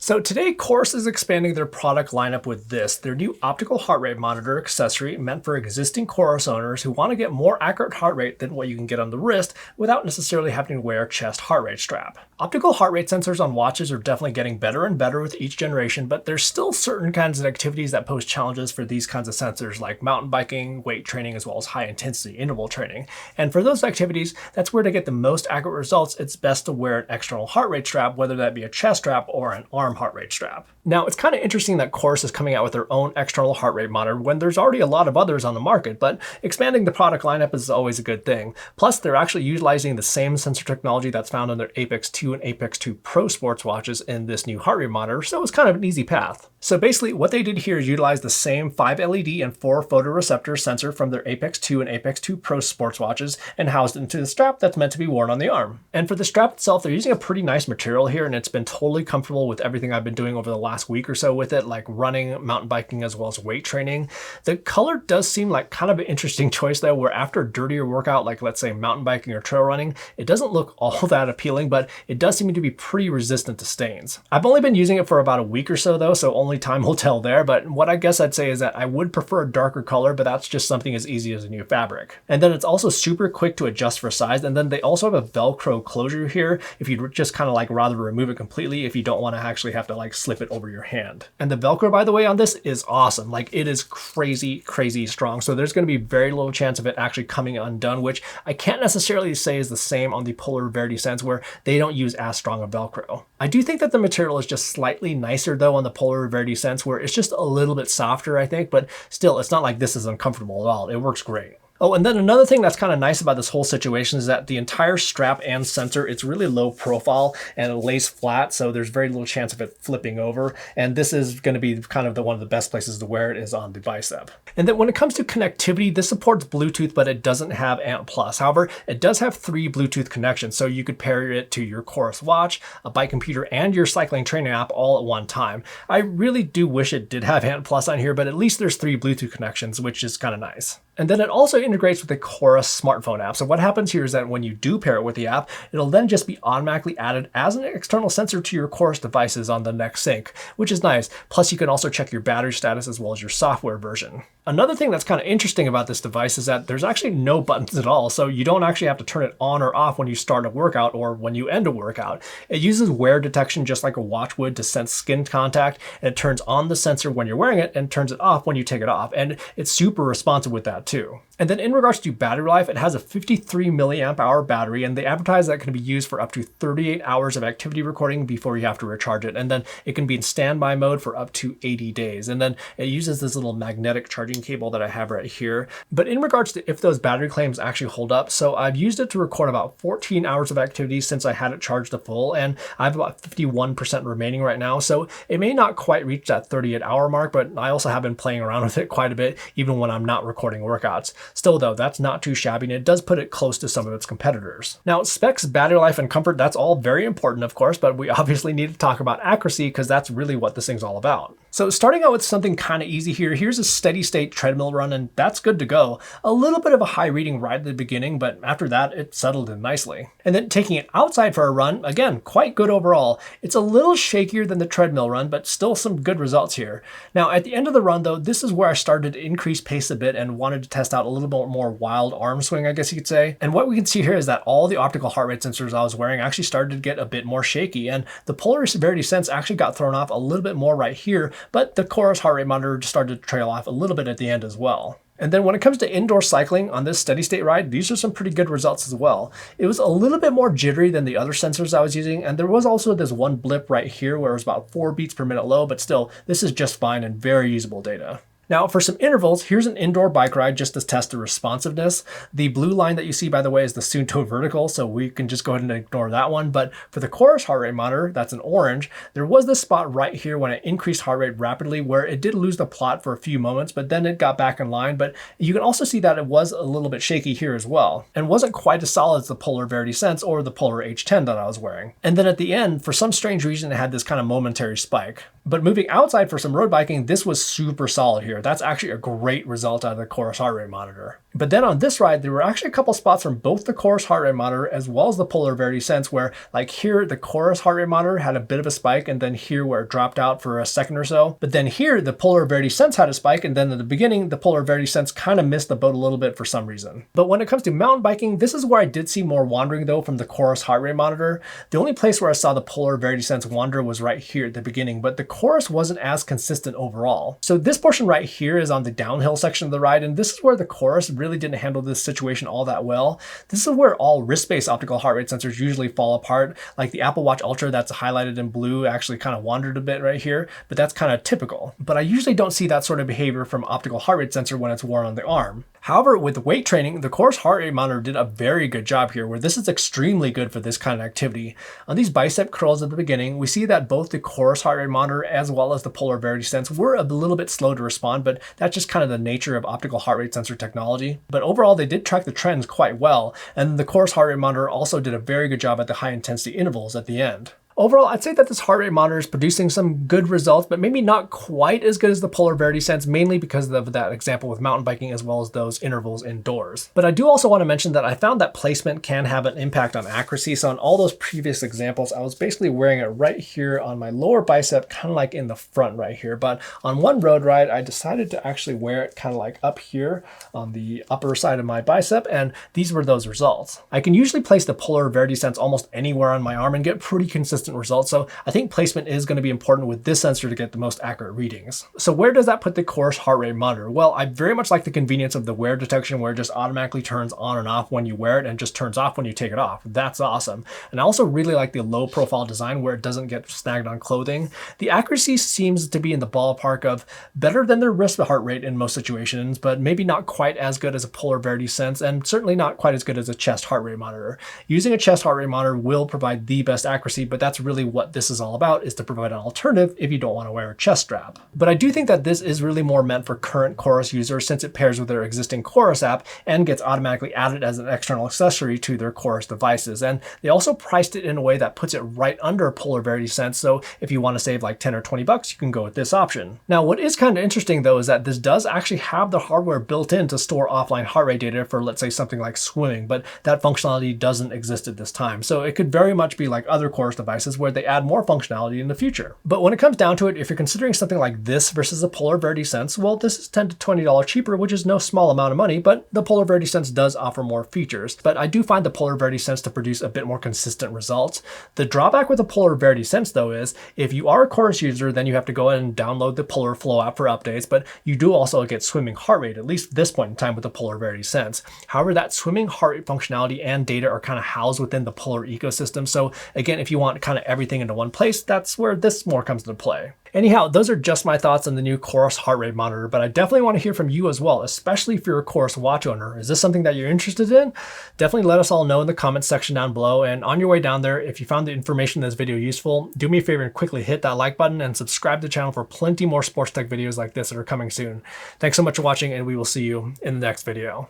So today, COROS is expanding their product lineup with their new optical heart rate monitor accessory meant for existing COROS owners who want to get more accurate heart rate than what you can get on the wrist without necessarily having to wear a chest heart rate strap. Optical heart rate sensors on watches are definitely getting better and better with each generation, but there's still certain kinds of activities that pose challenges for these kinds of sensors like mountain biking, weight training, as well as high intensity interval training. And for those activities, that's where to get the most accurate results, it's best to wear an external heart rate strap, whether that be a chest strap or an arm heart rate strap. Now, it's kind of interesting that COROS is coming out with their own external heart rate monitor when there's already a lot of others on the market, but expanding the product lineup is always a good thing. Plus, they're actually utilizing the same sensor technology that's found on their Apex 2 and Apex 2 Pro sports watches in this new heart rate monitor, so it's kind of an easy path. So basically, what they did here is utilize the same 5 LED and 4 photoreceptor sensor from their Apex 2 and Apex 2 Pro sports watches and housed it into the strap that's meant to be worn on the arm. And for the strap itself, they're using a pretty nice material here, and it's been totally comfortable with everything I've been doing over the last week or so with it, like running, mountain biking, as well as weight training. The color does seem like kind of an interesting choice though, where after a dirtier workout, like let's say mountain biking or trail running, it doesn't look all that appealing, but it does seem to be pretty resistant to stains. I've only been using it for about a week or so though, so only time will tell there, but what I guess I'd say is that I would prefer a darker color, but that's just something as easy as a new fabric. And then it's also super quick to adjust for size, and then they also have a Velcro closure here if you'd just kind of like rather remove it completely if you don't want to actually have to like slip it over your hand. And the Velcro, by the way, on this is awesome. Like, it is crazy strong. So there's going to be very little chance of it actually coming undone, which I can't necessarily say is the same on the Polar Verity Sense, where they don't use as strong a Velcro. I do think that the material is just slightly nicer though on the Polar Verity Sense, where it's just a little bit softer, I think, but still, it's not like this is uncomfortable at all. It works great. Oh, and then another thing that's kind of nice about this whole situation is that the entire strap and sensor, it's really low profile and it lays flat, so there's very little chance of it flipping over. And this is going to be kind of one of the best places to wear it is on the bicep. And then when it comes to connectivity, this supports Bluetooth, but it doesn't have ANT+. However, it does have 3 Bluetooth connections, so you could pair it to your COROS watch, a bike computer, and your cycling training app all at one time. I really do wish it did have ANT+ on here, but at least there's 3 Bluetooth connections, which is kind of nice. And then it also integrates with the COROS smartphone app. So what happens here is that when you do pair it with the app, it'll then just be automatically added as an external sensor to your COROS devices on the next sync, which is nice. Plus, you can also check your battery status as well as your software version. Another thing that's kind of interesting about this device is that there's actually no buttons at all, so you don't actually have to turn it on or off when you start a workout or when you end a workout. It uses wear detection just like a watch would to sense skin contact, and it turns on the sensor when you're wearing it and turns it off when you take it off, and it's super responsive with that too. And then in regards to battery life, it has a 53 milliamp hour battery, and they advertise that it can be used for up to 38 hours of activity recording before you have to recharge it. And then it can be in standby mode for up to 80 days. And then it uses this little magnetic charging cable that I have right here. But in regards to if those battery claims actually hold up, so I've used it to record about 14 hours of activity since I had it charged to full, and I have about 51% remaining right now. So it may not quite reach that 38-hour mark, but I also have been playing around with it quite a bit, even when I'm not recording workouts. Still though, that's not too shabby, and it does put it close to some of its competitors. Now, specs, battery life, and comfort, that's all very important, of course, but we obviously need to talk about accuracy because that's really what this thing's all about. So starting out with something kind of easy here, here's a steady state treadmill run, and that's good to go. A little bit of a high reading right at the beginning, but after that, it settled in nicely. And then taking it outside for a run, again, quite good overall. It's a little shakier than the treadmill run, but still some good results here. Now, at the end of the run though, this is where I started to increase pace a bit and wanted to test out a little bit more wild arm swing, I guess you could say. And what we can see here is that all the optical heart rate sensors I was wearing actually started to get a bit more shaky, and the Polar Verity Sense actually got thrown off a little bit more right here, but the COROS heart rate monitor started to trail off a little bit at the end as well. And then when it comes to indoor cycling on this steady state ride, these are some pretty good results as well. It was a little bit more jittery than the other sensors I was using, and there was also this one blip right here where it was about 4 beats per minute low, but still, this is just fine and very usable data. Now for some intervals, here's an indoor bike ride just to test the responsiveness. The blue line that you see, by the way, is the Suunto vertical, so we can just go ahead and ignore that one. But for the COROS heart rate monitor, that's an orange, there was this spot right here when it increased heart rate rapidly where it did lose the plot for a few moments, but then it got back in line. But you can also see that it was a little bit shaky here as well, and wasn't quite as solid as the Polar Verity Sense or the Polar H10 that I was wearing. And then at the end, for some strange reason, it had this kind of momentary spike. But moving outside for some road biking, this was super solid here. That's actually a great result out of the COROS heart rate monitor. But then on this ride, there were actually a couple spots from both the COROS heart rate monitor as well as the Polar Verity Sense where, like here, the COROS heart rate monitor had a bit of a spike, and then here where it dropped out for a second or so. But then here, the Polar Verity Sense had a spike, and then at the beginning, the Polar Verity Sense kind of missed the boat a little bit for some reason. But when it comes to mountain biking, this is where I did see more wandering though from the COROS heart rate monitor. The only place where I saw the Polar Verity Sense wander was right here at the beginning, but the COROS wasn't as consistent overall. So this portion right here is on the downhill section of the ride, and this is where the COROS really didn't handle this situation all that well. This is where all wrist-based optical heart rate sensors usually fall apart. Like the Apple Watch Ultra that's highlighted in blue actually kind of wandered a bit right here, but that's kind of typical. But I usually don't see that sort of behavior from optical heart rate sensor when it's worn on the arm. However, with weight training, the COROS heart rate monitor did a very good job here, where this is extremely good for this kind of activity. On these bicep curls at the beginning, we see that both the COROS heart rate monitor as well as the Polar Verity Sense were a little bit slow to respond, but that's just kind of the nature of optical heart rate sensor technology. But overall, they did track the trends quite well, and the COROS heart rate monitor also did a very good job at the high intensity intervals at the end. Overall, I'd say that this heart rate monitor is producing some good results, but maybe not quite as good as the Polar Verity Sense, mainly because of that example with mountain biking as well as those intervals indoors. But I do also want to mention that I found that placement can have an impact on accuracy. So in all those previous examples, I was basically wearing it right here on my lower bicep, kind of like in the front right here. But on one road ride, I decided to actually wear it kind of like up here on the upper side of my bicep, and these were those results. I can usually place the Polar Verity Sense almost anywhere on my arm and get pretty consistent results. So I think placement is going to be important with this sensor to get the most accurate readings. So where does that put the COROS heart rate monitor? Well, I very much like the convenience of the wear detection where it just automatically turns on and off when you wear it and just turns off when you take it off. That's awesome. And I also really like the low profile design where it doesn't get snagged on clothing. The accuracy seems to be in the ballpark of better than their wrist heart rate in most situations, but maybe not quite as good as a Polar Verity Sense, and certainly not quite as good as a chest heart rate monitor. Using a chest heart rate monitor will provide the best accuracy, but that's really what this is all about, is to provide an alternative if you don't want to wear a chest strap. But I do think that this is really more meant for current COROS users since it pairs with their existing COROS app and gets automatically added as an external accessory to their COROS devices. And they also priced it in a way that puts it right under Polar Verity Sense, so if you want to save like 10 or 20 bucks, you can go with this option. Now, what is kind of interesting though is that this does actually have the hardware built in to store offline heart rate data for, let's say, something like swimming, but that functionality doesn't exist at this time. So it could very much be like other COROS devices where they add more functionality in the future. But when it comes down to it, if you're considering something like this versus a Polar Verity Sense, well, this is $10 to $20 cheaper, which is no small amount of money, but the Polar Verity Sense does offer more features. But I do find the Polar Verity Sense to produce a bit more consistent results. The drawback with the Polar Verity Sense though is if you are a COROS user, then you have to go ahead and download the Polar Flow app for updates, but you do also get swimming heart rate, at least at this point in time with the Polar Verity Sense. However, that swimming heart rate functionality and data are kind of housed within the Polar ecosystem. So again, if you want kind of everything into one place, that's where this more comes into play. Anyhow, those are just my thoughts on the new COROS heart rate monitor, but I definitely want to hear from you as well, especially if you're a COROS watch owner. Is this something that you're interested in? Definitely let us all know in the comments section down below. And on your way down there, if you found the information in this video useful, do me a favor and quickly hit that like button and subscribe to the channel for plenty more sports tech videos like this that are coming soon. Thanks so much for watching, and we will see you in the next video.